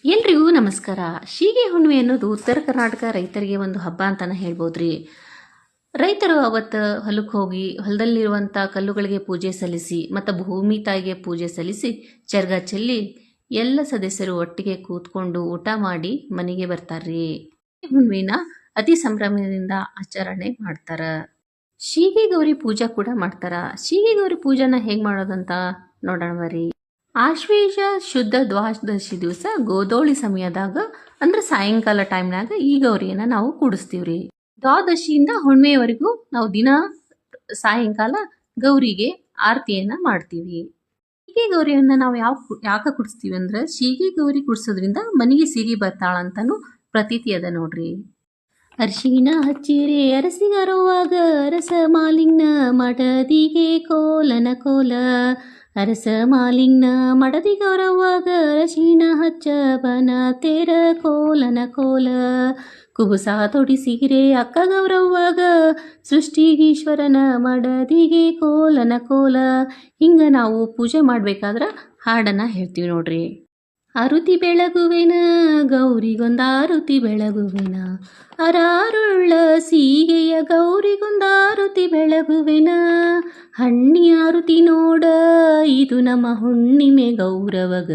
ಎಲ್ರಿಗೂ ನಮಸ್ಕಾರ. ಶೀಗೆ ಹುಣ್ಣಿಮೆ ಅನ್ನೋದು ಉತ್ತರ ಕರ್ನಾಟಕ ರೈತರಿಗೆ ಒಂದು ಹಬ್ಬ ಅಂತಾನೆ ಹೇಳ್ಬೋದ್ರಿ. ರೈತರು ಅವತ್ತು ಹೊಲಕ್ಕೆ ಹೋಗಿ ಹೊಲದಲ್ಲಿರುವಂಥ ಕಲ್ಲುಗಳಿಗೆ ಪೂಜೆ ಸಲ್ಲಿಸಿ ಮತ್ತು ಭೂಮಿ ತಾಯಿಗೆ ಪೂಜೆ ಸಲ್ಲಿಸಿ ಚರ್ಗ ಚೆಲ್ಲಿ ಎಲ್ಲ ಸದಸ್ಯರು ಒಟ್ಟಿಗೆ ಕೂತ್ಕೊಂಡು ಊಟ ಮಾಡಿ ಮನೆಗೆ ಬರ್ತಾರ್ರಿ. ಹುಣ್ಣಿಮೆನ ಅತಿ ಸಂಭ್ರಮದಿಂದ ಆಚರಣೆ ಮಾಡ್ತಾರ. ಶೀಗೆ ಗೌರಿ ಪೂಜಾ ಕೂಡ ಮಾಡ್ತಾರ. ಶೀಗೆ ಗೌರಿ ಪೂಜಾನ ಹೇಗೆ ಮಾಡೋದಂತ ನೋಡೋಣ ಬರ್ರಿ. ಆಶ್ವೇಜ ಶುದ್ಧ ದ್ವಾದಶಿ ದಿವಸ ಗೋಧೋಳಿ ಸಮಯದಾಗ ಅಂದ್ರೆ ಸಾಯಂಕಾಲ ಟೈಮ್ನಾಗ ಈ ಗೌರಿಯನ್ನ ನಾವು ಕೂಡಿಸ್ತೀವ್ರಿ. ದ್ವಾದಶಿಯಿಂದ ಹುಣ್ಣಿಮೆಯವರೆಗೂ ನಾವು ದಿನ ಸಾಯಂಕಾಲ ಗೌರಿಗೆ ಆರತಿಯನ್ನ ಮಾಡ್ತೀವಿ. ಶೀಗೆ ಗೌರಿಯನ್ನ ನಾವು ಯಾಕೆ ಕುಡಿಸ್ತೀವಿ ಅಂದ್ರೆ ಶೀಗೆ ಗೌರಿ ಕುಡಿಸೋದ್ರಿಂದ ಮನೆಗೆ ಸಿರಿ ಬರ್ತಾಳಂತಾನು ಪ್ರತೀತಿ ಅದ ನೋಡ್ರಿ. ಅರ್ಶಿಣ ಹಚ್ಚಿರೆ ಅರಸಿಗರುವಾಗ ಅರಸ ಮಾಲಿಂಗ್ನ ಮಡದಿಗೆ ಕೋಲನ ಕೋಲ. ಅರಸ ಮಾಲಿಂಗ್ನ ಮಡದಿ ಗೌರವ್ವಾಗ ಅರಶಿಣ ಹಚ್ಚ ಬನ ತೇರ ಕೋಲನ ಕೋಲ. ಕುಬುಸ ತೊಡಿಸಿರೆ ಅಕ್ಕ ಗೌರವ್ವಾಗ ಸೃಷ್ಟಿಗೀಶ್ವರನ ಮಡದಿಗೆ ಕೋಲನ ಕೋಲ. ಹಿಂಗ ನಾವು ಪೂಜೆ ಮಾಡ್ಬೇಕಾದ್ರೆ ಹಾಡನ್ನ ಹೇಳ್ತೀವಿ ನೋಡ್ರಿ. ಆರುತಿ ಬೆಳಗುವೆನ ಗೌರಿಗೊಂದಾರುತಿ ಬೆಳಗುವೆನ, ಅರಾರುಳ್ಳ ಸೀಗೆಯ ಗೌರಿಗೊಂದಾರುತಿ ಬೆಳಗುವೆನ. ಹಣ್ಣಿ ಆರುತಿ ನೋಡ ಇದು ನಮ್ಮ ಹುಣ್ಣಿಮೆ ಗೌರವಗ,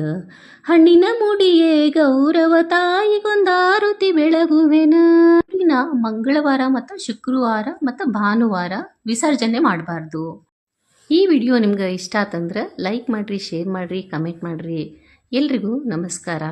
ಹಣ್ಣಿನ ಮುಡಿಯೇ ಗೌರವ ತಾಯಿಗೊಂದಾರುತಿ ಬೆಳಗುವೆನ. ಮಂಗಳವಾರ ಮತ್ತು ಶುಕ್ರವಾರ ಮತ್ತು ಭಾನುವಾರ ವಿಸರ್ಜನೆ ಮಾಡಬಾರ್ದು. ಈ ವಿಡಿಯೋ ನಿಮ್ಗೆ ಇಷ್ಟ ಆತಂದ್ರೆ ಲೈಕ್ ಮಾಡಿರಿ, ಶೇರ್ ಮಾಡಿರಿ, ಕಮೆಂಟ್ ಮಾಡಿರಿ. ಎಲ್ರಿಗೂ ನಮಸ್ಕಾರ.